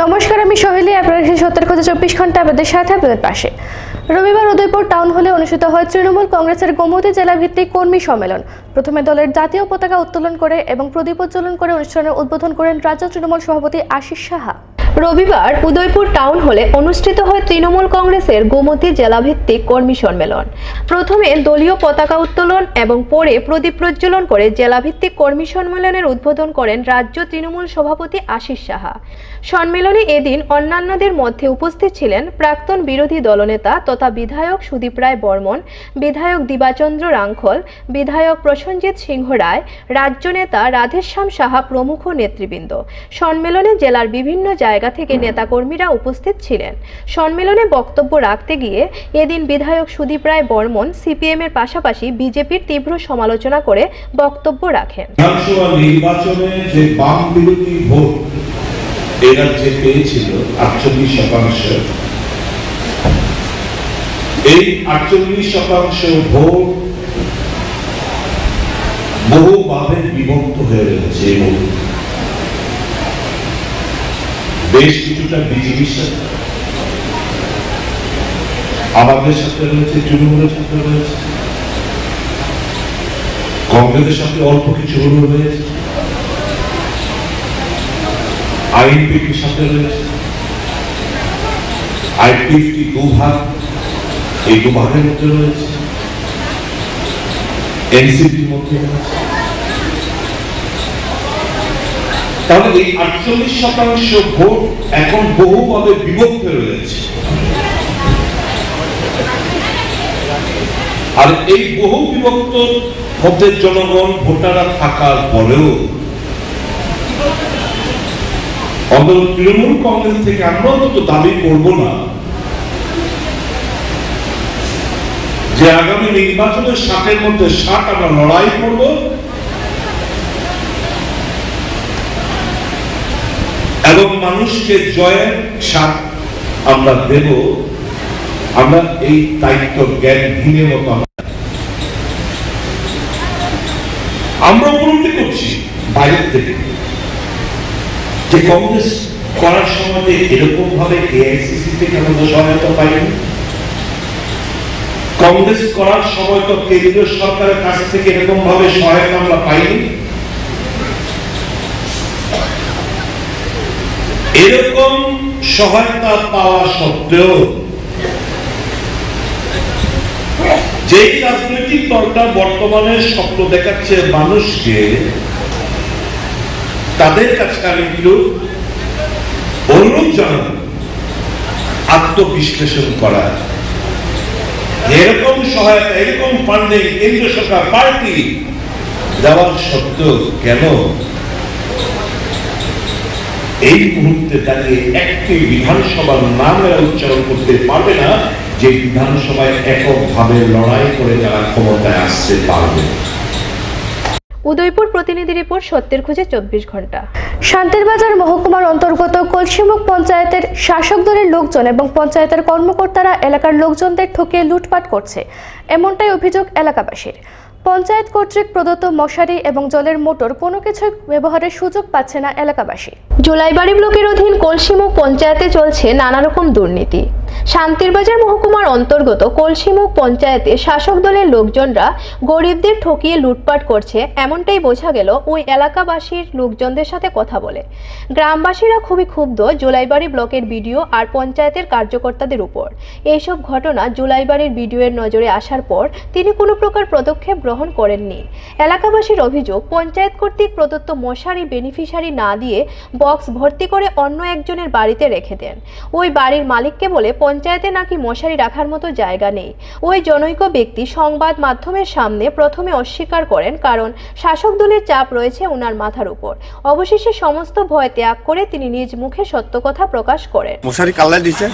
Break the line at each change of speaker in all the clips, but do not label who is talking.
নমস্কার, আমি সোহেলি। আপনারা সত্যের খোঁজে 24 ঘন্টা আপনাদের সাথে, আপনাদের পাশে। রবিবার উদয়পুর টাউন হলে অনুষ্ঠিত হয় তৃণমূল কংগ্রেসের গোমতী জেলা ভিত্তিক কর্মী সম্মেলন। প্রথমে দলের জাতীয় পতাকা উত্তোলন করে এবং প্রদীপ উজ্জ্বলন করে অনুষ্ঠানের উদ্বোধন করেন রাজ্য তৃণমূল সভাপতি আশিস সাহা।
রবিবার উদয়পুর টাউন হলে অনুষ্ঠিত হয় তৃণমূল কংগ্রেসের গোমতী জেলাভিত্তিক কর্মী সম্মেলন। প্রথমে দলীয় পতাকা উত্তোলন এবং পরে প্রদীপ প্রজ্বলন করে জেলাভিত্তিক কর্মী সম্মেলনের উদ্বোধন করেন রাজ্য তৃণমূল সভাপতি আশিস সাহা। সম্মেলনে এদিন অন্যান্যদের মধ্যে উপস্থিত ছিলেন প্রাক্তন বিরোধী দলনেতা তথা বিধায়ক সুদীপ রায় বর্মন, বিধায়ক দিবাচন্দ্র রাংখল, বিধায়ক প্রসেনজিৎ সিংহ রায়, রাজ্য নেতা রাধেশ্যাম সাহা প্রমুখ নেতৃবৃন্দ। সম্মেলনে জেলার বিভিন্ন জায়গা থেকে নেতাকর্মীরা উপস্থিত ছিলেন। সম্মেলনে বক্তব্য রাখতে গিয়ে এদিন বিধায়ক সুদীপ রায় বর্মন সিপিএম এর পাশাপাশি বিজেপির তীব্র সমালোচনা করে বক্তব্য রাখেন।
বিধানসভা নির্বাচনে যে বাম বিরোধী ভোট এরা যে পেয়েছিল 48%, এই 48% ভোট বহুভাবে বিভক্ত হয়ে রয়েছে এবং বেশ কিছুটা বিজেপির সাথে, আমাদের সাথে রয়েছে, তৃণমূলের সাথে রয়েছে, কংগ্রেসের সাথে অল্প কিছু রয়েছে, আইএনপির সাথে রয়েছে, আই-50 দুভাগ, এই দুভাগের মধ্যে রয়েছে, এনসিপির মধ্যে রয়েছে। তাহলে এই 48% ভোট এখন বহুভাবে বিভক্ত রয়েছে। আর এই বহু বিভক্ত মধ্যে জনগণ ভোটাররা থাকার পরেও অন্তত তৃণমূল কংগ্রেস থেকে আমরা তো দাবি করব না যে আগামী নির্বাচনের 60-এর মধ্যে 60 আমরা লড়াই করব এবং মানুষকে জয়ের স্বাদ আমরা দেব। আমরা এই দায়িত্ব জ্ঞানহীনের মতো আমরা উপলব্ধি করছি বাইরের থেকে যে কংগ্রেস করার সময় এরকম ভাবে এআইসিসি থেকে আমরা সহায়তা পাইনি, কংগ্রেস করার সময় তো কেন্দ্রীয় সরকারের কাছ থেকে এরকম ভাবে সহায়তা আমরা পাইনি। এরকম সহায়তা পাওয়া সত্ত্বেও যেই রাজনৈতিক দলটা বর্তমানে স্বপ্ন দেখাচ্ছে মানুষকে, তাদের কাছে আমি একটু অনুরোধ জানাব আত্মবিশ্লেষণ করা। এরকম সহায়তা, এরকম ফান্ডিং কেন্দ্র সরকার পার্টি দেওয়ার সত্ত্বেও কেন এই মুহূর্তে দাঁড়িয়ে একটি বিধানসভার নাম উচ্চারণ করতে পারবে না যে বিধানসভায় এককভাবে লড়াই করে যারা ক্ষমতায় আসতে পারবে।
উদয়পুর প্রতিনিধি রিপোর্ট, সত্যের খোঁজে 24 ঘন্টা।
শান্তিরবাজার মহকুমার অন্তর্গত কলসিমুখ পঞ্চায়েতের শাসক দলের লোকজন এবং পঞ্চায়েতের কর্মকর্তারা এলাকার লোকজনদের ঠকিয়ে লুটপাট করছে, এমনটাই অভিযোগ এলাকাবাসীর। পঞ্চায়েত কর্তৃক প্রদত্ত মশারি এবং জলের মোটর কোনো কিছু ব্যবহারের সুযোগ পাচ্ছে না এলাকাবাসী।
জুলাইবাড়ি ব্লকের অধীন কলসিমুখ পঞ্চায়েতে চলছে নানা রকম দুর্নীতি। শান্তিরবাজার মহকুমার অন্তর্গত কলসিমুখ পঞ্চায়েতে শাসক দলের লোকজনরা গরিবদের ঠকিয়ে লুটপাট করছে, এমনটাই বোঝা গেল ওই এলাকাবাসীর লোকজনদের সাথে কথা বলে। গ্রামবাসীরা খুবই ক্ষুব্ধ জুলাইবাড়ি ব্লকের বিডিও আর পঞ্চায়েতের কার্যকর্তাদের উপর। এইসব ঘটনা জুলাইবাড়ির বিডিওর নজরে আসার পর তিনি কোনো প্রকার পদক্ষেপ গ্রহণ করেননি। এলাকাবাসীর অভিযোগ, পঞ্চায়েত কর্তৃক প্রদত্ত মশারি বেনিফিশিয়ারি না দিয়ে বক্স ভর্তি করে অন্য একজনের বাড়িতে রেখে দেন। ওই বাড়ির মালিককে বলে পঞ্চায়েতে নাকি মশারি রাখার মতো জায়গা নেই। ওই জনৈক ব্যক্তি সংবাদ মাধ্যমের সামনে প্রথমে অস্বীকার করেন, কারণ শাসক দলের চাপ রয়েছে ওনার মাথার উপর। অবশেষে সমস্ত ভয় ত্যাগ করে তিনি নিজ মুখে সত্য কথা প্রকাশ করেন।
মশারি কাল্লাই দিছে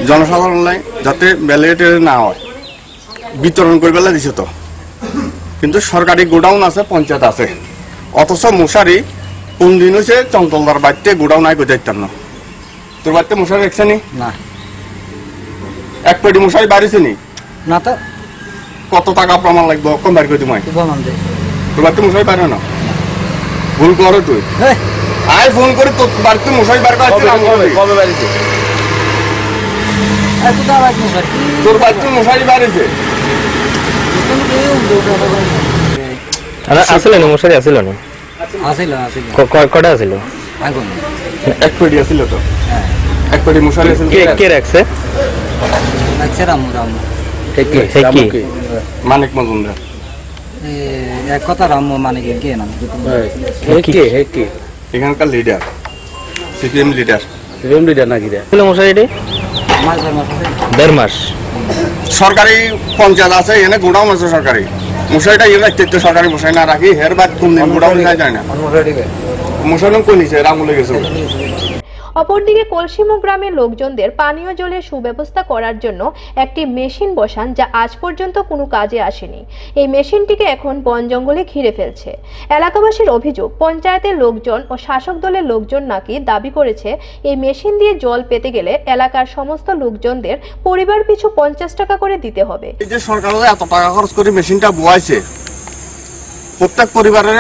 জনসাধারণ যাতে ব্যালেটে না হয়, বিতরণ করে বেলা দিছে তো, কিন্তু সরকারি গোডাউন আছে, পঞ্চায়েত আছে, অথচ মশারি কোন দিন হয়েছে চঞ্চলদার বাড়িতে গোডাউন নাই কোথায় না। তোর বাড়িতে মশারি রেখছে নি? না। এক পেটি মশারি বাড়িছে নি? না। তো কত টাকা প্রমাণ লাগবে? কম বাড়ি করে তোমায় তোর বাড়িতে মশারি পারে না? ভুল করো তুই। আয় ফোন করে তোর বাড়িতে মশাই বার করেছিলাম
কবে বাড়িতে
তোর বাড়িতে মশাই বাড়িছে
আসলে না মশারি আসলে না কটা আসিল
এক পেটি আছিল তো এক পেটি মশাই আছিল
কে রাখছে
মানিক মজুমদার এখানকার লিডার সিপিএম লিডার
নাকি মশারি 1.5 মাস
সরকারি পঞ্চায়েত আছে এখানে গোডাউন আছে সরকারি মশাইটা এর রাখতে সরকারি মশাই না রাখি হের বাদ কোন দিন গোডাউন যায় না মশাই কোন নিচে রাঙুলে গেছে।
অপরদিকে কলসিমুখ গ্রামের লোকজনদের পানীয় জলের সুব্যবস্থা করার জন্য একটি মেশিন বসান, যা আজ পর্যন্ত কোনো কাজে আসেনি। এই মেশিনটিকে এখন বন জঙ্গলে ঘিরে ফেলছে। এলাকাবাসীর অভিযোগ, পঞ্চায়েতের লোকজন ও শাসক দলের লোকজন নাকি দাবি করেছে এই মেশিন দিয়ে জল পেতে গেলে এলাকার সমস্ত লোকজনদের পরিবার পিছু 50 টাকা করে দিতে হবে।
এই যে সরকার এত টাকা খরচ করে মেশিনটা বসাইছে, প্রত্যেক পরিবারের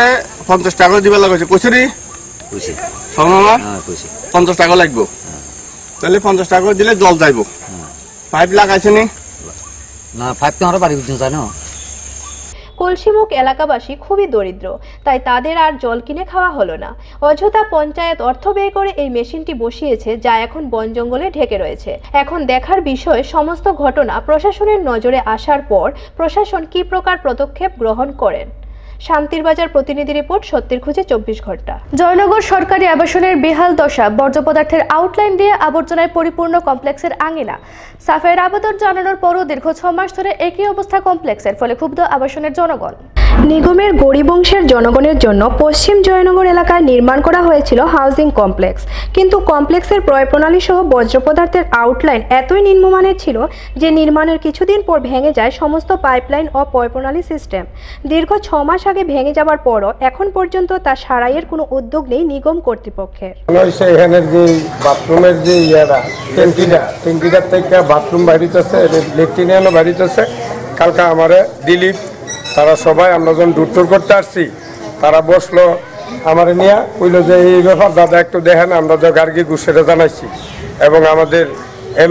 50 টাকা দিবে লাগছে। কইছে রে 50 টাকা লাগবে, তাহলে 50 টাকা দিলে জল যাইব। পাইপ লাগাইছে নি
না, পাইপ তো আমরা বাড়ি পর্যন্ত যায় না।
কলসিমুখ এলাকাবাসী খুবই দরিদ্র, তাই তাদের আর জল কিনে খাওয়া হলো না। অযথা পঞ্চায়েত অর্থ ব্যয় করে এই মেশিনটি বসিয়েছে, যা এখন বন জঙ্গলে ঢেকে রয়েছে। এখন দেখার বিষয়, সমস্ত ঘটনা প্রশাসনের নজরে আসার পর প্রশাসন কী প্রকার পদক্ষেপ গ্রহণ করেন। শান্তির বাজার প্রতিনিধি রিপোর্ট, সত্যের খোঁজে 24 ঘন্টা।
জয়নগর সরকারি আবাসনের বেহাল দশা, বর্জ্য পদার্থের আউটলাইন দিয়ে আবর্জনায় পরিপূর্ণ কমপ্লেক্সের আঙিনা। সাফাইয়ের আবেদন জানানোর পরও দীর্ঘ 6 মাস ধরে একই অবস্থা কমপ্লেক্সের, ফলে ক্ষুব্ধ আবাসনের জনগণ। নিগমের গরিব অংশের জনগণের জন্য পশ্চিম জয়নগর এলাকায় নির্মাণ করা হয়েছিল হাউজিং কমপ্লেক্স, কিন্তু কমপ্লেক্সের প্রয় প্রণালী সহ বর্জ্য পদার্থের আউটলাইন এতই নিম্নমানের ছিল যে নির্মাণের কিছুদিন পর ভেঙে যায় সমস্ত পাইপলাইন ও প্রয় প্রণালী সিস্টেম। দীর্ঘ 6 মাস আগে ভেঙে যাবার পরও এখন পর্যন্ত তা সারাইয়ের কোনো উদ্যোগ নেই নিগম কর্তৃপক্ষের।
এখানের যে বাথরুমের যে ট্যাঙ্কিটার থেকে বাথরুম বাড়িতেছে, লেট্রিনও বাড়িতেছে। কালকে আমারে দিলীপ তারা সবাই আমরা যখন দূর করতে আসছি, তারা বসলো আমার নিয়ে কইল যে এই ব্যাপার দাদা একটু দেখেন। আমরা তো গার্গী ঘুষেটা জানাইছি এবং আমাদের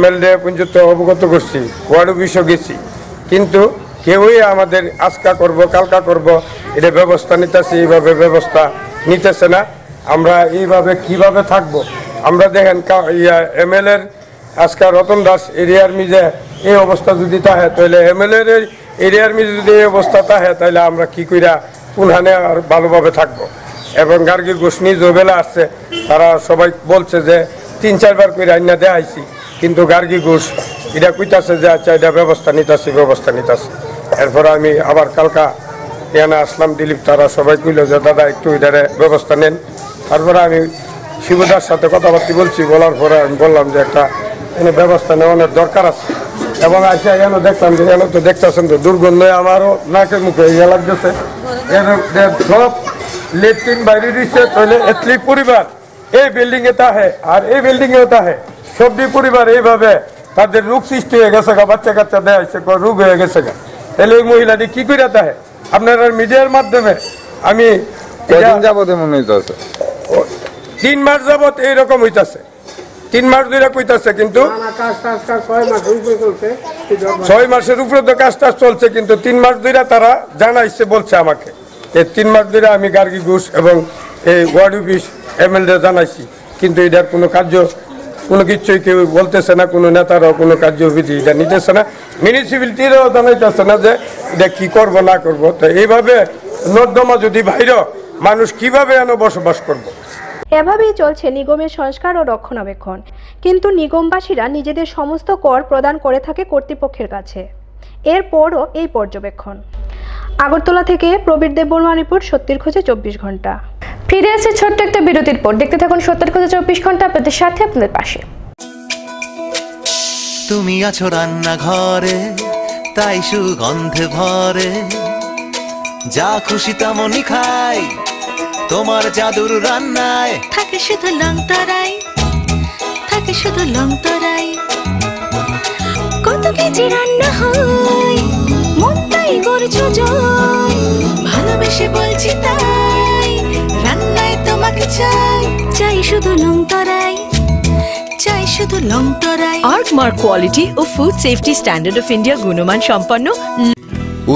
MLA পর্যন্ত অবগত করছি, ওয়ার্ড অফিসও গেছি, কিন্তু কেউই আমাদের আজকা করব কালকা করব এটা ব্যবস্থা নিতেছে, এইভাবে ব্যবস্থা নিতেছে না। আমরা এইভাবে কিভাবে থাকবো? আমরা দেখেন MLA আজকা রতন দাস এরিয়ার মিজে এই অবস্থা যদি থাকে, তাহলে MLA এরিয়ার মিজে যদি এই অবস্থা থাকে, তাহলে আমরা কি কইরা পুনহানে আর ভালোভাবে থাকবো। এবং গার্গী ঘোষ নিজ বেলা আসছে, তারা সবাই বলছে যে 3-4 বার করে আইনা দেখাইছি, কিন্তু গার্গী ঘোষ এটা কইতাছে যে আচ্ছা এটা ব্যবস্থা নিতাছি। এরপর আমি আবার কালকা এখানে আসলাম, দিলীপ তারা সবাই কইল যে দাদা একটু এটারে ব্যবস্থা নেন। তারপরে আমি শিবদার সাথে কথাবার্তা বলছি, বলার পরে আমি বললাম যে একটা এনে ব্যবস্থা নেওয়ানোর দরকার আছে। এবং আসে এখানে দেখলাম যে এখানে তো দেখতেছেন তো দুর্গন্ধ আমারও নাকে মুখে ইয়ে লাগতেছে। সব লেট্রিন বাইরে দিচ্ছে, তাহলে এতলি পরিবার এই বিল্ডিংয়ে তাহে আর এই বিল্ডিংয়েও তাহে, সবটি পরিবার এইভাবে তাদের রোগ সৃষ্টি হয়ে গেছে, বাচ্চা কাচ্চা দেয় রোগ হয়ে গেছে। তাহলে ওই মহিলাটি কি করে তাহে? আপনারা মিডিয়ার মাধ্যমে আমি
যাবত মনে হইতেছে
3 মাস যাবত এইরকম হইতাছে, 3 মাস ধরে কইতাছে, কিন্তু 6 মাসের উপরে তো কাজ চলছে, কিন্তু 3 মাস ধরে তারা জানাইছে বলছে আমাকে। এই 3 মাস ধরে আমি গার্গী ঘোষ এবং এই ওয়ার্ড অফিস MLA জানাইছি, কিন্তু এটার কোনো কার্য কোনো কিছুই কেউ বলতেছে না, কোনো নেতারাও কোনো কার্যবিধি এটা নিতেছে না, মিউনিসিপ্যালিটিরও জানাইতেছে না যে এটা কি করব না করব। তো এইভাবে নর্দমা যদি বাইরে মানুষ কিভাবে এনে বসবাস করব?
এভাবেই চলছে নিগমের সংস্কার ও রক্ষণাবেক্ষণ, কিন্তু নিগমবাসীরা নিজেদের সমস্ত কর প্রদান করে থাকে কর্তৃপক্ষের কাছে। এরপরও এই পর্যবেক্ষণ। আগরতলা থেকে প্রবীর দেববর্মা রিপোর্ট, সত্যের খোঁজে 24 ঘন্টা।
ফিরে আসছে ছোট্ট একটা বিরতির পর, দেখতে থাকুন সত্যের খোঁজে 24 ঘন্টা, আপনাদের সাথে আপনাদের পাশে।
তুমি আছো রান্নাঘরে, তাই সুগন্ধে ভরে, যা খুশি তেমনই খাই, তোমার জাদুর রান্নায়
থাকে শুধু লং তরাই, থাকে শুধু লং তরাই। কত কেজি রান্না হয়, মন তাই করছো জয়, ভালোবেসে বলছি তাই, রান্নায় তোমাকে চাই। শুধু লং তরাই, চাই শুধু লং তরাই।
আর্টমার্ক কোয়ালিটি ও food safety standard of India গুণমান সম্পন্ন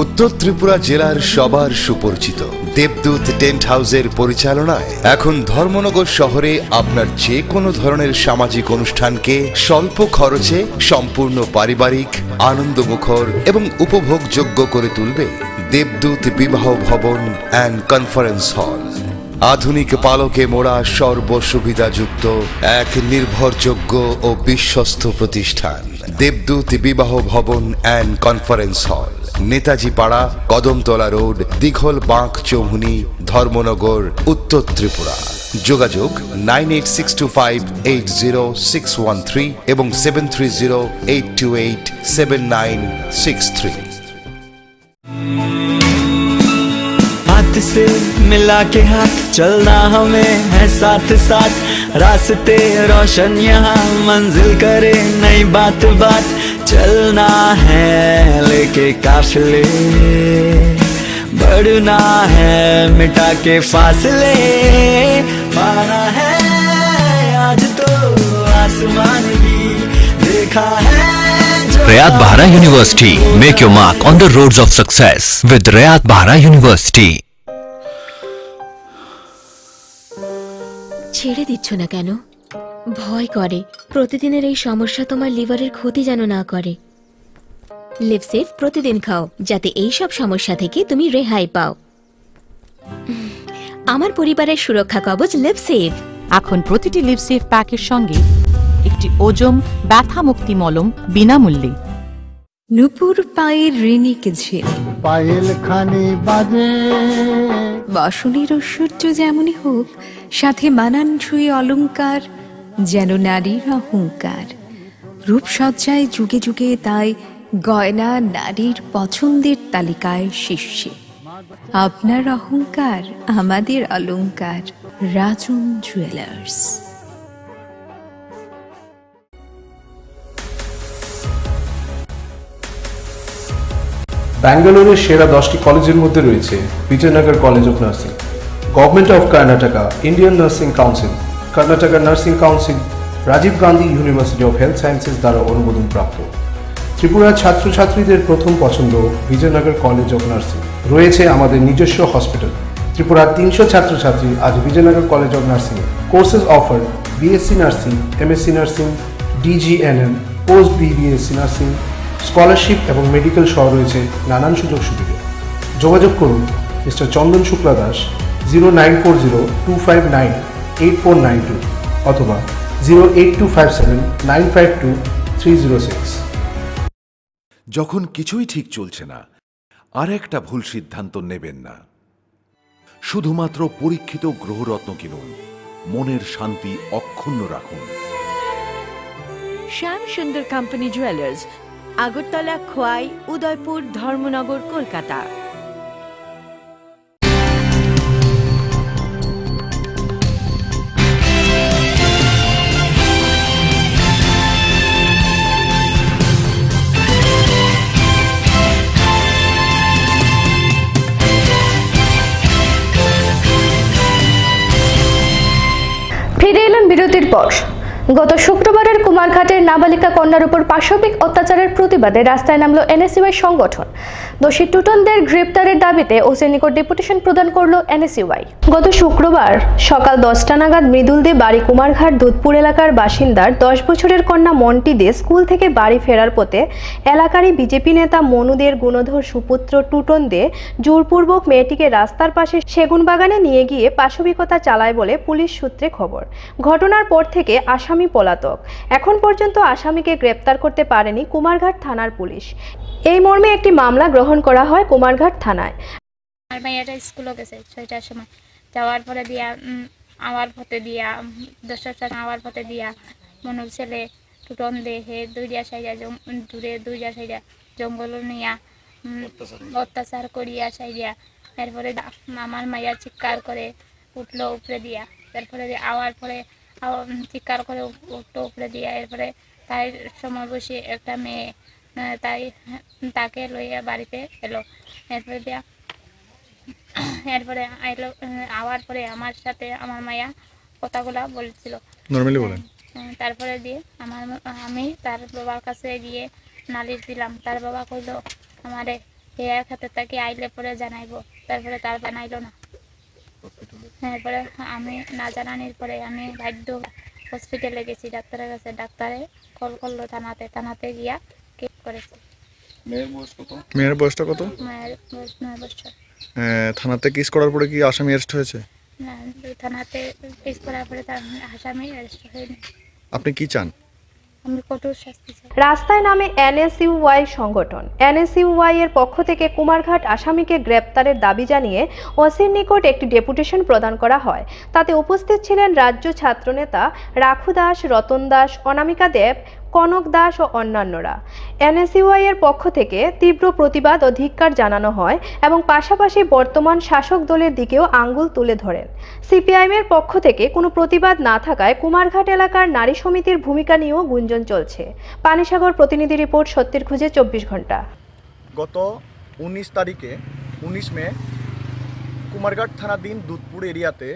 উত্তর ত্রিপুরা জেলার সবার সুপরিচিত দেবদূত টেন্ট হাউসের পরিচালনায় এখন ধর্মনগর শহরে আপনার যে কোনো ধরনের সামাজিক অনুষ্ঠানকে স্বল্প খরচে সম্পূর্ণ পারিবারিক, আনন্দমুখর এবং উপভোগযোগ্য করে তুলবে দেবদূত বিবাহ ভবন অ্যান্ড কনফারেন্স হল। আধুনিক পালকে মোড়া সর্বসুবিধাযুক্ত এক নির্ভরযোগ্য ও বিশ্বস্ত প্রতিষ্ঠান দেবদূত বিবাহ ভবন অ্যান্ড কনফারেন্স হল, নেতাজি পাড়া, কদমতলা রোড, দিঘল বাঁক চৌমুহনী, ধর্মনগর, উত্তর ত্রিপুরা। যোগাযোগ 9862580613 এবং 7308287963।
हाथ से मिला के हाथ चलना हमें है साथ साथ, रास्ते रोशन यहाँ मंजिल करे नई बात बात, चलना है लेके काफिले, बढ़ना है मिटा के फासले, पाना है आज तो आसमान भी देखा है।
Rayat Bahara University. Make your mark on the roads of success with Rayat Bahara University.
ছেড়ে দিচ্ছ না কেন? ভয় করে প্রতিদিনের এই সমস্যা তোমার লিভারের ক্ষতি যেন না করে। লিভসেফ প্রতিদিন খাও যাতে এই সব সমস্যা থেকে তুমি রেহাই পাও। আমার পরিবারের সুরক্ষা কবচ লিভসেফ।
এখন প্রতিটি লিভসেফ প্যাকের সঙ্গে একটি ওজম ব্যথা মুক্তি মলম বিনামূল্যে।
নুপুর পায়ের ঋণিক ঝিল,
পায়েল খানি বাজে,
বাসনের ঐশ্বর্য যেমনই হোক, সাথে মানানসই অলংকার যেন নারীর অহংকার। রূপসজ্জায় যুগে যুগে তাই গয়না নারীর পছন্দের তালিকায় শীর্ষে। আপনার অহংকার আমাদের অলংকার। রাজন জুয়েলার্স।
ব্যাঙ্গালোরের সেরা 10টি কলেজের মধ্যে রয়েছে Vijayanagar college of nursing, government of Karnataka, Indian nursing council, Karnataka nursing council, Rajiv Gandhi university of health sciences দ্বারা অনুমোদন প্রাপ্ত। ত্রিপুরার ছাত্রছাত্রীদের প্রথম পছন্দ বিজয়নগর কলেজ অফ নার্সিং। রয়েছে আমাদের নিজস্ব হসপিটাল। ত্রিপুরার 300 ছাত্রছাত্রী আজ Vijayanagar college of nursing. Courses offer BSc nursing, MSc nursing, DGNM, post BBSc nursing, scholarship এবং মেডিকেল সহ রয়েছে নানান সুযোগ সুবিধা। যোগাযোগ করুন মিস্টার চন্দন শুক্লা দাস 094025988492 অথবা 08257952306।
যখন কিছুই ঠিক চলছে না, আর একটা ভুল সিদ্ধান্ত নেবেন না। শুধুমাত্র পরীক্ষিত গ্রহরত্ন কিনুন, মনের শান্তি অক্ষুণ্ণ রাখুন।
শ্যাম সুন্দর কোম্পানি জুয়েলার্স, আগরতলা, খোয়াই, উদয়পুর, ধর্মনগর, কলকাতা।
ফিরে এলাম বিরতির পর। গত শুক্রবারের কুমারঘাটের নাবালিকা কন্যার উপর পাশবিক অত্যাচারের প্রতিবাদে রাস্তায় নামল এনএসইউআই সংগঠন। দোষী টুটনদের গ্রেপ্তারের দাবিতে ওসির নিকট ডেপুটেশন প্রদান করল এনএসইউআই। গত শুক্রবার সকাল 10টা নাগাদ মৃদুল দে বাড়ি কুমারঘাট দুধপুর এলাকার বাসিন্দার 10 বছরের কন্যা মন্টি দে স্কুল থেকে বাড়ি ফেরার পথে এলাকারই বিজেপি নেতা মনুদের গুণধর সুপুত্র টুটন দে জোরপূর্বক মেয়েটিকে রাস্তার পাশে সেগুন বাগানে নিয়ে গিয়ে পাশবিকতা চালায় বলে পুলিশ সূত্রে খবর। ঘটনার পর থেকে আসামি পলাতক। এখন পর্যন্ত আসামিকে গ্রেপ্তার করতে পারেনি কুমারঘাট থানার পুলিশ। এই মর্মে একটি মামলা গ্রহণ করা হয় কুমারঘাট থানায়।
আর মেয়েটা স্কুলে গেছে 6টার সময়, যাওয়ার পরে দিয়া আওয়ার পথে দিয়া 10টার সময় আওয়ার পথে দিয়া মনুর ছেলে টুটন দেহে দুইটা সাইডা দূরে দুইটা সাইডা জঙ্গল নিয়া অত্যাচার করিয়া সাইডা। এরপরে আমার মাইয়া চিৎকার করে উঠলো উপরে দিয়া। তারপরে আওয়ার পরে চিৎকার করে উঠলো উপরে দিয়া। এরপরে তাই সময় বসে একটা মেয়ে তাকে লইয়া বাড়িতে এলো। এরপরে এলো আওয়ার পরে আমার সাথে আমার মায়া কথাগুলা বলছিল
নরমালি বলেন।
তারপরে দিয়ে আমি তার বাবার কাছে গিয়ে নালিশ দিলাম। তার বাবা কইলো আমারে হেয়ার খাতে তাকে আইলে পরে জানাইবো। তারপরে তার বানাইলো না। এরপরে আমি না জানানোর পরে আমি বাধ্য হসপিটালে গেছি, ডাক্তারের কাছে। ডাক্তারে কল করলো থানাতে গিয়া কেস করেছে।
মেয়ের বয়সটা কত?
মায়ের বয়স 9 বছর।
থানাতে কেস করার পরে কি আসামি অ্যারেস্ট হয়েছে?
না, থানাতে কেস করার পরে তার আসামি অ্যারেস্ট হয়নি।
আপনি কি চান?
আমি কঠোর শাস্তি চাই।
রাস্তায় নামে NSUY সংগঠন। NSUY এর পক্ষ থেকে কুমারঘাট আসামিকে গ্রেপ্তারের দাবি জানিয়ে ওসির নিকট একটি ডেপুটেশন প্রদান করা হয়। তাতে উপস্থিত ছিলেন রাজ্য ছাত্রনেতা রাখু দাস, রতন দাস, অনামিকা দেব, কনক দাস ও অন্যান্যরা। NSUY এর পক্ষ থেকে তীব্র প্রতিবাদ ও ধিক্কার জানানো হয় এবং পাশাপাশি বর্তমান শাসক দলের দিকেও আঙ্গুল তুলে ধরেন। CPIM এর পক্ষ থেকে কোনো প্রতিবাদ না থাকায় কুমারঘাট এলাকার নারী সমিতির ভূমিকা নিয়েও গুঞ্জন চলছে। পানিসাগর প্রতিনিধি রিপোর্ট, সত্যের খোঁজে 24 ঘন্টা।
গত 19 মে কুমারঘাট থানাধীন দুধপুর এরিয়াতে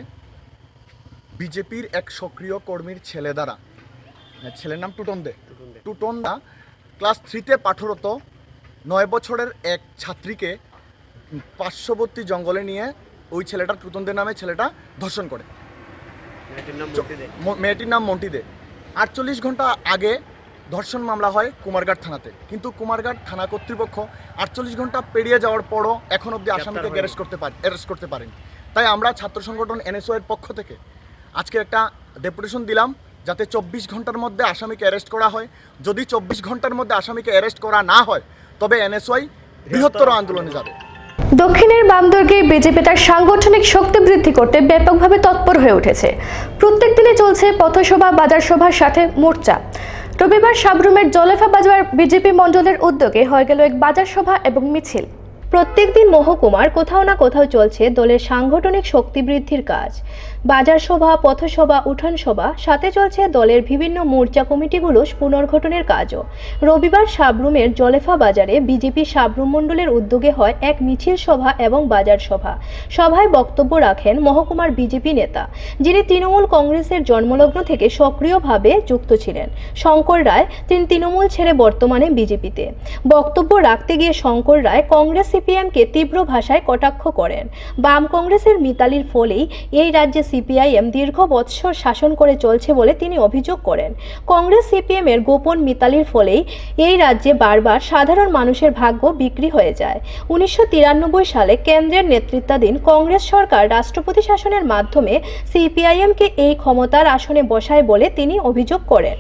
বিজেপির এক সক্রিয় কর্মীর ছেলে দ্বারা, ছেলের নাম টুটন দা ক্লাস 3তে পাঠরত 9 বছরের এক ছাত্রীকে পার্শ্ববর্তী জঙ্গলে নিয়ে ওই ছেলেটা টুটন দে নামে ছেলেটা ধর্ষণ করে। মেয়েটির নাম মন্টি দে। 48 ঘন্টা আগে ধর্ষণ মামলা হয় কুমারঘাট থানাতে, কিন্তু কুমারঘাট থানা কর্তৃপক্ষ 48 ঘন্টা পেরিয়ে যাওয়ার পরও এখন অবধি আসামিকে অ্যারেস্ট করতে পারেনি। তাই আমরা ছাত্র সংগঠন NSUY এর পক্ষ থেকে আজকে একটা ডেপুটেশন দিলাম যাতে 24 ঘন্টার মধ্যে আসামিকে অ্যারেস্ট করা হয়। যদি 24 ঘন্টার মধ্যে আসামিকে অ্যারেস্ট করা না হয় তবে NSUY বৃহত্তর আন্দোলনে যাবে।
দক্ষিণের বামদুর্গে বিজেপি তার সাংগঠনিক শক্তি বৃদ্ধি করতে ব্যাপকভাবে তৎপর হয়ে উঠেছে। প্রত্যেক দিনই চলছে পথসভা, বাজার সভার সাথে মোর্চা। রবিবার সাবরুমের জলেফা বাজার বিজেপি মণ্ডলের উদ্যোগে হয়ে গেল এক বাজার সভা এবং মিছিল।
প্রত্যেকদিন মহকুমার কোথাও না কোথাও চলছে দলের সাংগঠনিক শক্তি বৃদ্ধির কাজ। বাজার সভা, পথসভা, উঠান সভা, সাথে চলছে দলের বিভিন্ন মোর্চা কমিটিগুলো পুনর্গঠনের কাজও। রবিবার সাবরুমের জলেফা বাজারে বিজেপি সাবরুম মণ্ডলের উদ্যোগে হয় এক মিছিল সভা এবং বাজার সভা। সভায় বক্তব্য রাখেন মহকুমার বিজেপি নেতা, যিনি তৃণমূল কংগ্রেসের জন্মলগ্ন থেকে সক্রিয়ভাবে যুক্ত ছিলেন, শঙ্কর রায়। তিনি তৃণমূল ছেড়ে বর্তমানে বিজেপিতে। বক্তব্য রাখতে গিয়ে শঙ্কর রায় কংগ্রেস CPIM-কে তীব্র ভাষায় কটাক্ষ করেন। বাম কংগ্রেসের মিতালির ফলেই এই রাজ্যে CPIM দীর্ঘ বৎসর শাসন করে চলছে বলে তিনি অভিযোগ করেন। কংগ্রেস CPIM-এর গোপন মিতালির ফলেই এই রাজ্যে বারবার সাধারণ মানুষের ভাগ্য বিক্রি হয়ে যায়। 1993 সালে কেন্দ্রের নেতৃত্বাধীন কংগ্রেস সরকার রাষ্ট্রপতি শাসনের মাধ্যমে CPIM-কে এই ক্ষমতার আসনে বসায় বলে তিনি অভিযোগ করেন।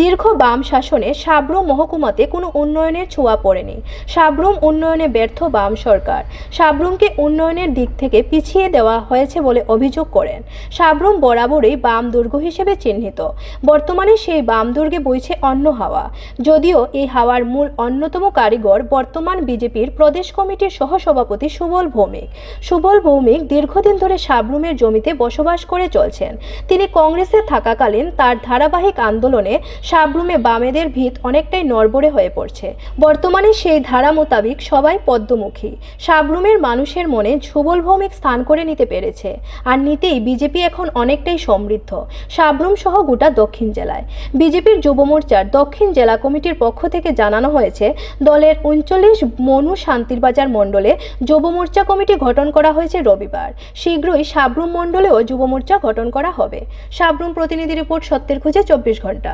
দীর্ঘ বাম শাসনে সাবরুম মহকুমাতে কোনো উন্নয়নের ছোঁয়া পড়েনি। সাবরুম উন্নয়নে ব্যর্থ বাম সরকার। সাবরুমকে উন্নয়নের দিক থেকে পিছিয়ে দেওয়া হয়েছে বলে অভিযোগ করেন। সাবরুম বরাবরই বাম দুর্গ হিসেবে চিহ্নিত। বর্তমানে সেই বাম দুর্গে বইছে অন্য হাওয়া। যদিও এই হাওয়ার মূল অন্যতম কারিগর বর্তমান বিজেপির প্রদেশ কমিটির সহসভাপতি সুবল ভৌমিক। সুবল ভৌমিক দীর্ঘদিন ধরে সাবরুমের জমিতে বসবাস করে চলছেন। তিনি কংগ্রেসে থাকাকালীন তার ধারাবাহিক আন্দোলনে সাবরুমে বামেদের ভিত অনেকটাই নড়বড়ে হয়ে পড়ছে। বর্তমানে সেই ধারা মোতাবিক সবাই পদ্মমুখী। সাবরুমের মানুষের মনে সুবল ভৌমিক স্থান করে নিতে পেরেছে, আর নিতেই বিজেপি এখন অনেকটাই সমৃদ্ধ, সাবরুম সহ গোটা দক্ষিণ জেলায়। বিজেপির যুব মোর্চার দক্ষিণ জেলা কমিটির পক্ষ থেকে জানানো হয়েছে, দলের 39 মনু শান্তিরবাজার মণ্ডলে যুব মোর্চা কমিটি গঠন করা হয়েছে রবিবার। শীঘ্রই সাবরুম মণ্ডলেও যুব মোর্চা গঠন করা হবে। সাবরুম প্রতিনিধি রিপোর্ট, সত্যের খোঁজে 24 ঘন্টা।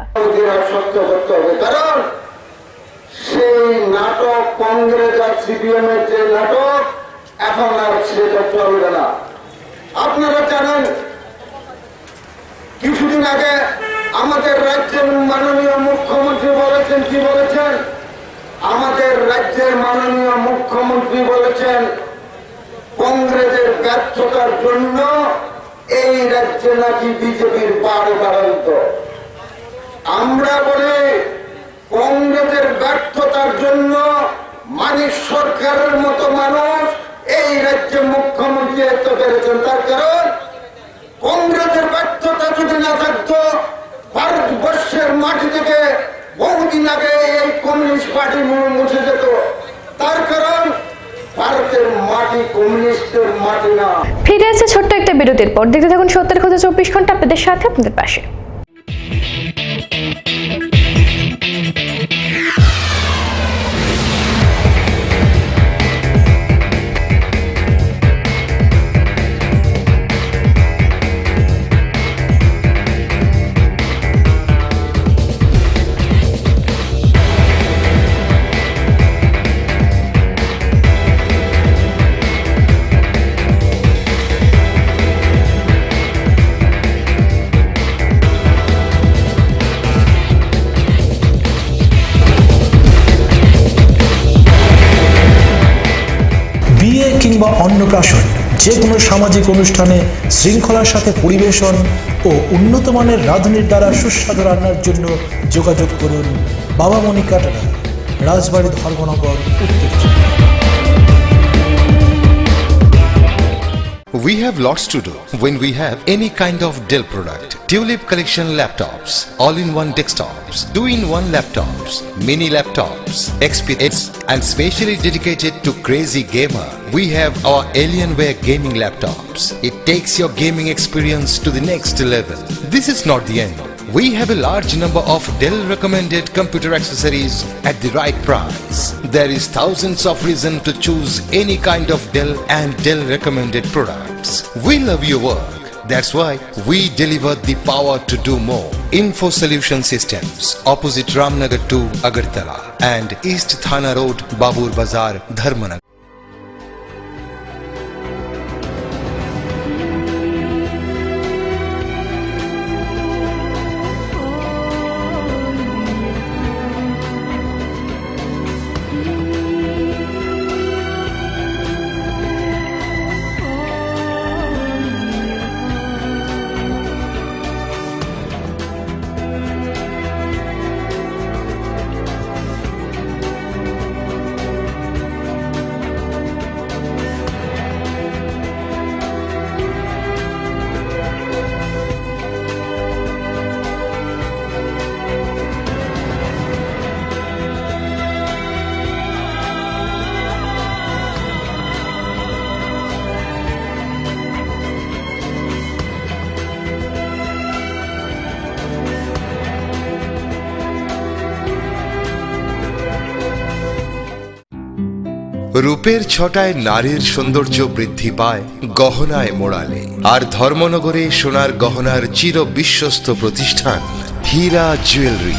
কারণ সেই নাটক কংগ্রেস আর CPIM এর যে নাটক এখন আর সেটা চলবে না। আপনারা জানেন কিছুদিন আগে আমাদের রাজ্যের মাননীয় মুখ্যমন্ত্রী বলেছেন, কি বলেছেন? আমাদের রাজ্যের মাননীয় মুখ্যমন্ত্রী বলেছেন কংগ্রেসের ব্যর্থতার জন্য এই রাজ্যে নাকি বিজেপির বাড়ান্ত। আমরা বলি কংগ্রেসের ব্যর্থতার জন্য মানিক সরকারের মতো মানুষ এই রাজ্যে মুখ্যমন্ত্রী হতে পেরেছেন। তার কারণ কংগ্রেসের ব্যর্থতা যদি না থাকতো ভারতবর্ষের মাটি থেকে বহুদিন আগে এই কমিউনিস্ট পার্টি মুছে যেত। তার কারণ ভারতের মাটি মাটি কমিউনিস্টের মাটি না।
ফিরে আছে ছোট্ট একটা বিরতির পর। দেখতে থাকুন সত্যের খোঁজে 24 ঘন্টা, আপনাদের সাথে, আপনাদের পাশে।
কিংবা অন্নপ্রাশন, যে কোনো সামাজিক অনুষ্ঠানে শৃঙ্খলার সাথে পরিবেশন ও উন্নত মানের রাঁধুনির দ্বারা সুস্বাদু রান্নার জন্য যোগাযোগ করুন বাবা মণি ক্যাটারার, রাজবাড়ী, ধর্মনগর, উত্তর।
We have lots to do when we have any kind of Dell product. Tulip collection laptops, all-in-one desktops, 2-in-1 laptops, mini laptops, XPS, and specially dedicated to crazy gamer. We have our Alienware gaming laptops. It takes your gaming experience to the next level. This is not the end. We have a large number of Dell recommended computer accessories at the right price. There is thousands of reasons to choose any kind of Dell and Dell recommended products. We love your work. That's why we deliver the power to do more. Info Solution Systems, opposite Ramnagar 2, Agartala, and East Thana Road, Babur Bazar, Dharmanagar. রূপের ছটায় নারীর সৌন্দর্য বৃদ্ধি পায় গহনায় মোড়ালে, আর ধর্মনগরে সোনার গহনার চির বিশ্বস্ত প্রতিষ্ঠান হীরা জুয়েলারি।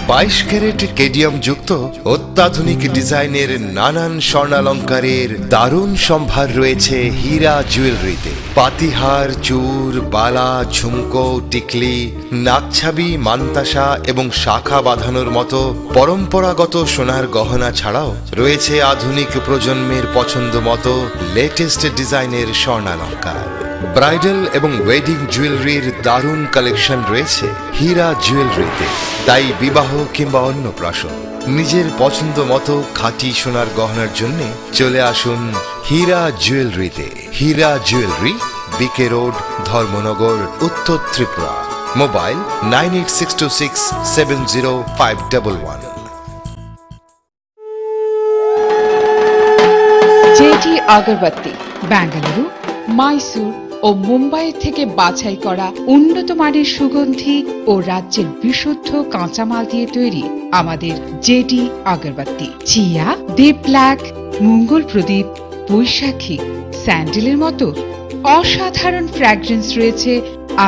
22 ক্যারেট কেডিয়াম যুক্ত অত্যাধুনিক ডিজাইনের নানান স্বর্ণালঙ্কারের দারুণ সম্ভার রয়েছে হীরা জুয়েলারিতে। পাতিহার, চূড়, বালা, ঝুমকো, টিকলি, নাকছাবি, মান্তাসা এবং শাখা বাঁধানোর মতো পরম্পরাগত সোনার গহনা ছাড়াও রয়েছে আধুনিক প্রজন্মের পছন্দ মতো লেটেস্ট ডিজাইনের স্বর্ণালঙ্কার। ব্রাইডাল এবং ওয়েডিং জুয়েলারির দারুণ কালেকশন রয়েছে হীরা জুয়েলারিতে। তাই বিবাহ কিংবা অন্নপ্রাশন নিজের পছন্দ মতো খাঁটি সোনার গহনার জন্য চলে আসুন হীরা জুয়েলারিতে। হীরা জুয়েলারি, বিকে রোড, ধর্মনগর, উত্তর ত্রিপুরা। মোবাইল 9862670511।
জেটি আগরবাতি বেঙ্গালুরু, মাইসুর ও মুম্বাই থেকে বাছাই করা উন্নত মানের সুগন্ধি ও রাজ্যের বিশুদ্ধ কাঁচামাল দিয়ে তৈরি আমাদের জেটি আগরবাতি। চিয়া, দেব ব্ল্যাক, মঙ্গল প্রদীপ, বৈশাখী, স্যান্ডেলের মতো অসাধারণ ফ্র্যাগ্রেন্স রয়েছে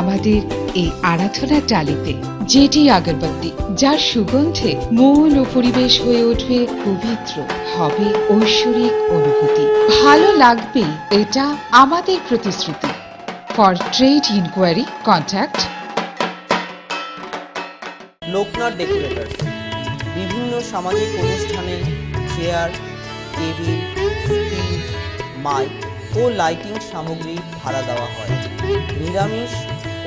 আমাদের এই আরাধনা ডালিতে। জেটি আগরবাতি, যার সুগন্ধে মন ও পরিবেশ হয়ে উঠবে পবিত্র, হবে ঐশ্বরিক অনুভূতি। ভালো লাগবে, এটা আমাদের প্রতিশ্রুতি। For trade inquiry contact
Loknath decorators. বিভিন্ন সামাজিক অনুষ্ঠানে চেয়ার, টেবিল, স্টিল, মাইক ও লাইটিং সামগ্রী ভাড়া দেওয়া হয়। নিরামিষ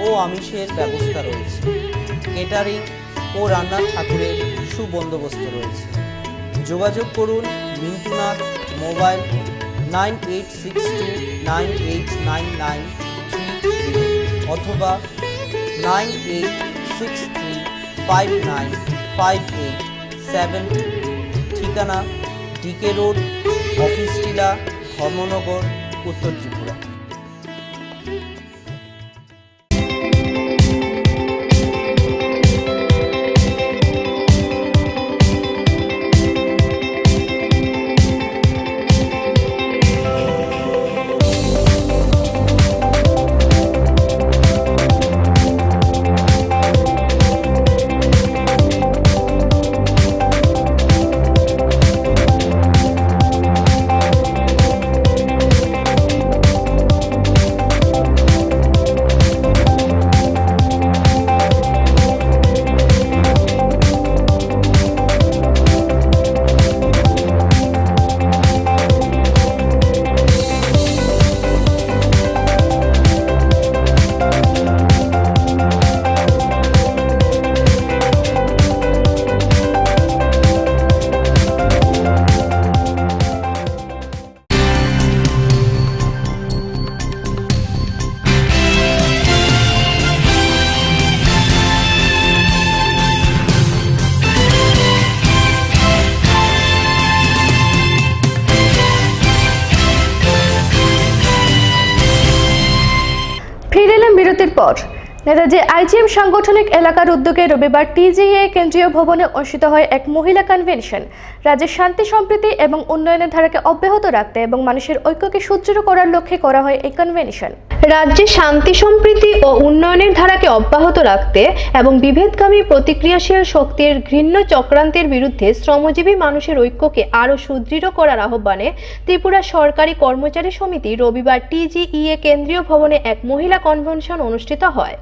ও আমিষের ব্যবস্থা রয়েছে। কেটারিং ও রান্নার ঠাকুরের সুবন্দোবস্ত রয়েছে। যোগাযোগ করুন মিন্টুনাথ, মোবাইল 9862989930 অথবা 9863595872। ঠিকানা ডিকে রোড, অফিস টিলা, ধর্মনগর, উত্তর ত্রিপুরা।
বিরতির পর নেতাজি আইজিএম সাংগঠনিক এলাকার উদ্যোগে রবিবার টিজিএ কেন্দ্রীয় ভবনে অনুষ্ঠিত হয় এক মহিলা কনভেনশন। রাজ্যের শান্তি সম্প্রীতি এবং উন্নয়নের ধারাকে অব্যাহত রাখতে এবং মানুষের ঐক্যকে সুদৃঢ় করার লক্ষ্যে করা হয় এই কনভেনশন।
রাজ্যে শান্তি সম্প্রীতি ও উন্নয়নের ধারাকে অব্যাহত রাখতে এবং বিভেদগামী প্রতিক্রিয়াশীল শক্তির ঘৃণ্য চক্রান্তের বিরুদ্ধে শ্রমজীবী মানুষের ঐক্যকে আরও সুদৃঢ় করার আহ্বানে ত্রিপুরা সরকারি কর্মচারী সমিতি রবিবার টিজিইএ কেন্দ্রীয় ভবনে এক মহিলা কনভেনশন অনুষ্ঠিত হয়।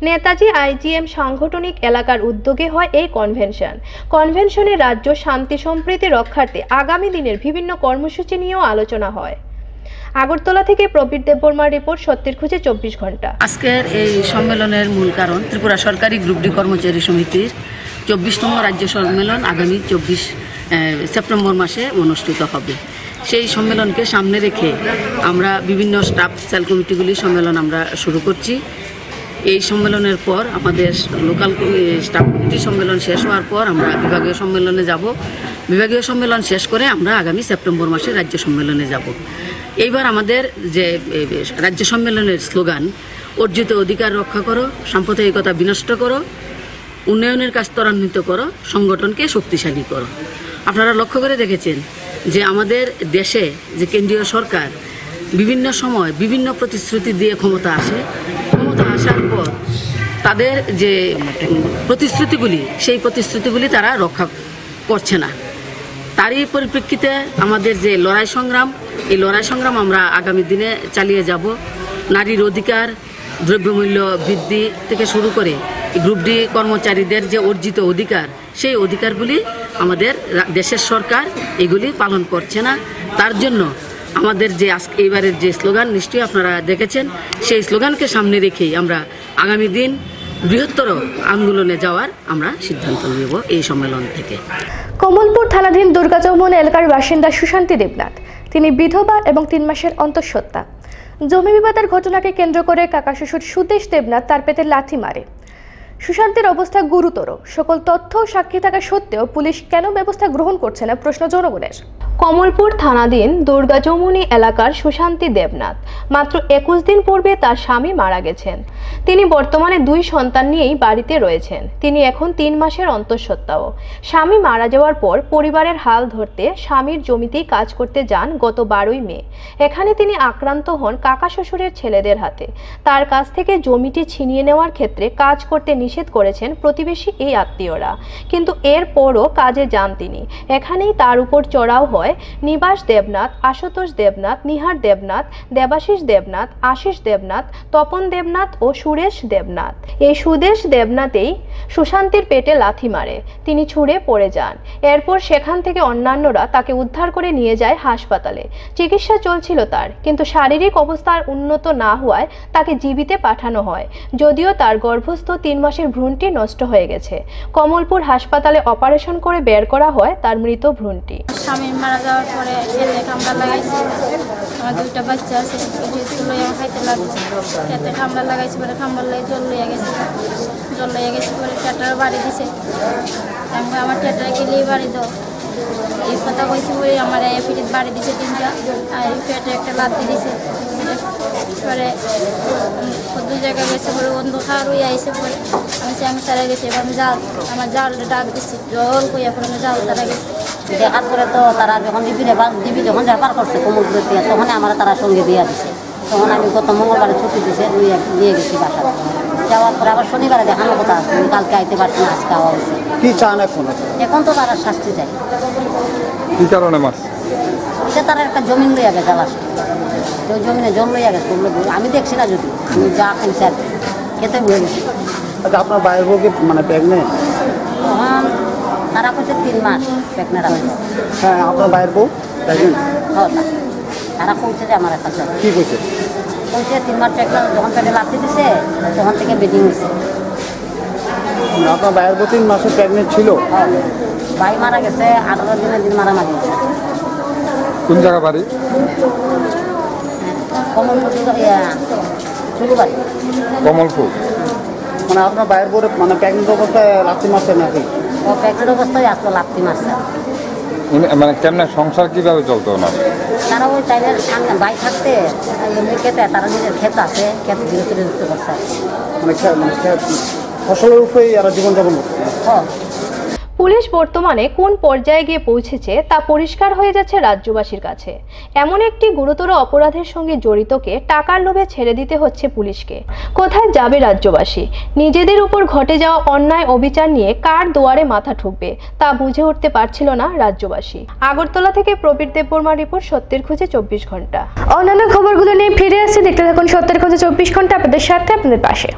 নেতাজি আইজিএম সাংগঠনিক এলাকার উদ্যোগে হয় এই কনভেনশনে রাজ্য শান্তি সম্প্রীতি রক্ষার্থে আগামী দিনের বিভিন্ন কর্মসূচি নিয়েও আলোচনা হয়। আগরতলা থেকে প্রবীর দেববর্মার রিপোর্ট, সত্যের খুঁজে 24 ঘন্টা।
আজকের এই সম্মেলনের মূল কারণ ত্রিপুরা সরকারি গ্রুপ ডি কর্মচারী সমিতির 24তম রাজ্য সম্মেলন আগামী 24 সেপ্টেম্বর মাসে অনুষ্ঠিত হবে। সেই সম্মেলনকে সামনে রেখে আমরা বিভিন্ন স্টাফ সেল কমিটিগুলি সম্মেলন আমরা শুরু করছি। এই সম্মেলনের পর আমাদের লোকাল স্টাফ কমিটি সম্মেলন শেষ হওয়ার পর আমরা বিভাগীয় সম্মেলনে যাব। বিভাগীয় সম্মেলন শেষ করে আমরা আগামী সেপ্টেম্বর মাসে রাজ্য সম্মেলনে যাব। এইবার আমাদের যে রাজ্য সম্মেলনের স্লোগান, অর্জিত অধিকার রক্ষা করো, সাম্প্রদায়িকতা বিনষ্ট করো, উন্নয়নের কাজ ত্বরান্বিত করো, সংগঠনকে শক্তিশালী করো। আপনারা লক্ষ্য করে দেখেছেন যে আমাদের দেশে যে কেন্দ্রীয় সরকার বিভিন্ন সময় বিভিন্ন প্রতিশ্রুতি দিয়ে ক্ষমতা আসে, ক্ষমতা আসার পর তাদের যে প্রতিশ্রুতিগুলি, সেই প্রতিশ্রুতিগুলি তারা রক্ষা করছে না। তারই পরিপ্রেক্ষিতে আমাদের যে লড়াই সংগ্রাম, এই লড়াই সংগ্রাম আমরা আগামী দিনে চালিয়ে যাব। নারীর অধিকার, দ্রব্যমূল্য বৃদ্ধি থেকে শুরু করে গ্রুপ ডি কর্মচারীদের যে অর্জিত অধিকার, সেই অধিকারগুলি আমাদের দেশের সরকার এগুলি পালন করছে না। তার জন্য আমাদের যে আজকে এইবারের যে স্লোগান নিশ্চয়ই আপনারা দেখেছেন, সেই স্লোগানকে সামনে রেখেই আমরা আগামী দিন বৃহত্তর আন্দোলনে যাওয়ার আমরা সিদ্ধান্ত নেব এই সম্মেলন থেকে।
কমলপুর থানাধীন দুর্গাচৌমুহনী এলাকার বাসিন্দা সুশান্তি দেবনাথ, তিনি বিধবা এবং 3 মাসের অন্তঃসত্ত্বা। জমি বিবাদের ঘটনাকে কেন্দ্র করে কাকা শ্বশুর সুদেশ দেবনাথ তার পেটে লাথি মারে। সুশান্তির অবস্থা গুরুতর। সকল তথ্য ও সাক্ষী থাকা সত্ত্বেও পুলিশ কেন ব্যবস্থা গ্রহণ করছে না, প্রশ্ন জনগণের।
কমলপুর থানাধীন দুর্গাচৌমুহনী এলাকার সুশান্তি দেবনাথ মাত্র 21 দিন পূর্বে তার স্বামী মারা গেছেন। তিনি বর্তমানে 2 সন্তান নিয়েই বাড়িতে রয়েছেন। তিনি এখন 3 মাসের অন্তঃসত্ত্বাও। স্বামী মারা যাওয়ার পর পরিবারের হাল ধরতে স্বামীর জমিতেই কাজ করতে যান গত 12ই মে। এখানে তিনি আক্রান্ত হন কাকা শ্বশুরের ছেলেদের হাতে। তার কাছ থেকে জমিটি ছিনিয়ে নেওয়ার ক্ষেত্রে কাজ করতে নিষেধ করেছেন প্রতিবেশী এই আত্মীয়রা, কিন্তু এরপরও কাজে যান তিনি। এখানেই তার উপর চড়াও হয় নিবাস দেবনাথ, আশুতোষ দেবনাথ, নিহার দেবনাথ, দেবাশিস দেবনাথ, আশিস দেবনাথ, তপন দেবনাথ ও সুরেশ দেবনাথ। এই সুদেশ দেবনাথেই সুশান্তির পেটে লাথি মারে, তিনি ছুঁড়ে পড়ে যান। এরপর সেখান থেকে অন্যান্যরা তাকে উদ্ধার করে নিয়ে যায় হাসপাতালে। চিকিৎসা চলছিল তার, কিন্তু শারীরিক অবস্থার উন্নত না হওয়ায় তাকে জীবিতে পাঠানো হয়, যদিও তার গর্ভস্থ 3 মাসের ভ্রূণটি নষ্ট হয়ে গেছে। কমলপুর হাসপাতালে অপারেশন করে বের করা হয় তার মৃত ভ্রূণটি।
স্বামী মারা যাওয়ার পরে খেতে কামড়া লাগাইছে, আমার 2টা বাচ্চা আছে, স্কুলে খাইতে লাগবে, খেতে কামড়া লাগাইছে, পরে কামড়া লাগে জল লইয়া গেছে পরে টেটার বাড়ি দিছে। আমার টেটার গেলেই বাড়ি দাও, এই কথা কইছি বলে আমার এই পিঠে বাড়ি দিছে তিনটা আর এই পেটে একটা লাথি দিছে পরে দু জায়গায় গেছে পরে অন্ধকার হয়ে আইসে পরে আমি তারা গেছি এবার আমি জাল আমার জালটা ডাক দিচ্ছি জল কই এখন আমি জাল তারা গেছি
দেখার পরে তো তারা যখন দিবি যখন যা পার করছে কোমরগুলো দিয়ে তখন আমার তারা সঙ্গে দিয়ে দিছে তখন আমি গত মঙ্গলবারে ছুটি দিছে নিয়ে গেছি বাসা যাওয়ার পরে আবার শনিবারে দেখানোর কথা কালকে আইতে পারছি না আজকে আওয়া হয়েছে
কি চান
এখন তো তারা শাস্তি চাই
কি কারণে মাছ
এটা তারা একটা জমিন লইয়া গেছে লাস্ট ওই জমিনে জল লইয়া গেছে আমি দেখছি না যদি আমি যা কিনছি আর খেতে হয়ে গেছি।
আচ্ছা আপনার বাইরের বউকে মানে প্রেগনেন্ট
তখন তারা করছে 3 মাস প্রেগনেন্ট হয়েছে।
হ্যাঁ আপনার বাইরের বউ প্রেগনেন্ট
তারা কইছে যে আমার কাছে
কি কইছে
কইছে 3 মাস প্রেগনেন্ট যখন পেটে লাথি দিছে তখন থেকে বেডিং হয়েছে।
আপনার বাইরের বউ 3 মাসে প্রেগনেন্ট ছিল
ভাই মারা গেছে 18 দিনের দিন মারামারি গেছে।
কোন জায়গা বাড়ি
কমলপুর চুলু বাড়ি
কমলপুর
মানে আপনার বাইরের বউ মানে প্রেগনেন্ট অবস্থায় লাথি মারছে নাকি
ও প্রেগনেন্ট অবস্থায় আসলো লাথি মারছে
মানে কেমনে সংসার কিভাবে চলতো না
তারা ওই টাইমের সামনে ভাই থাকতে এমনি খেতে তারা নিজের ক্ষেত আছে ক্ষেত ধীরে ধীরে ধরতে করছে
মানে ফসলের উপরেই এরা জীবনযাপন করছে।
পুলিশ বর্তমানে কোন পর্যায়ে গিয়ে পৌঁছেছে তা পরিষ্কার হয়ে যাচ্ছে রাজ্যবাসীর কাছে। এমন একটি গুরুতর অপরাধের সঙ্গে জড়িতকে টাকার লোভে ছেড়ে দিতে হচ্ছে পুলিশকে। কোথায় যাবে রাজ্যবাসী? নিজেদের উপর ঘটে যাওয়া অন্যায় অবিচার নিয়ে কার দুয়ারে মাথা ঠুকবে তা বুঝে উঠতে পারছিল না রাজ্যবাসী। আগরতলা থেকে প্রবীর দেববর্মা রিপোর্ট, সত্যের খোঁজে 24 ঘন্টা।
অন্যান্য খবরগুলো নিয়ে ফিরে আসছি, দেখতে থাকুন সত্যের খোঁজে 24 ঘন্টা, আপনাদের সাথে আপনাদের পাশে।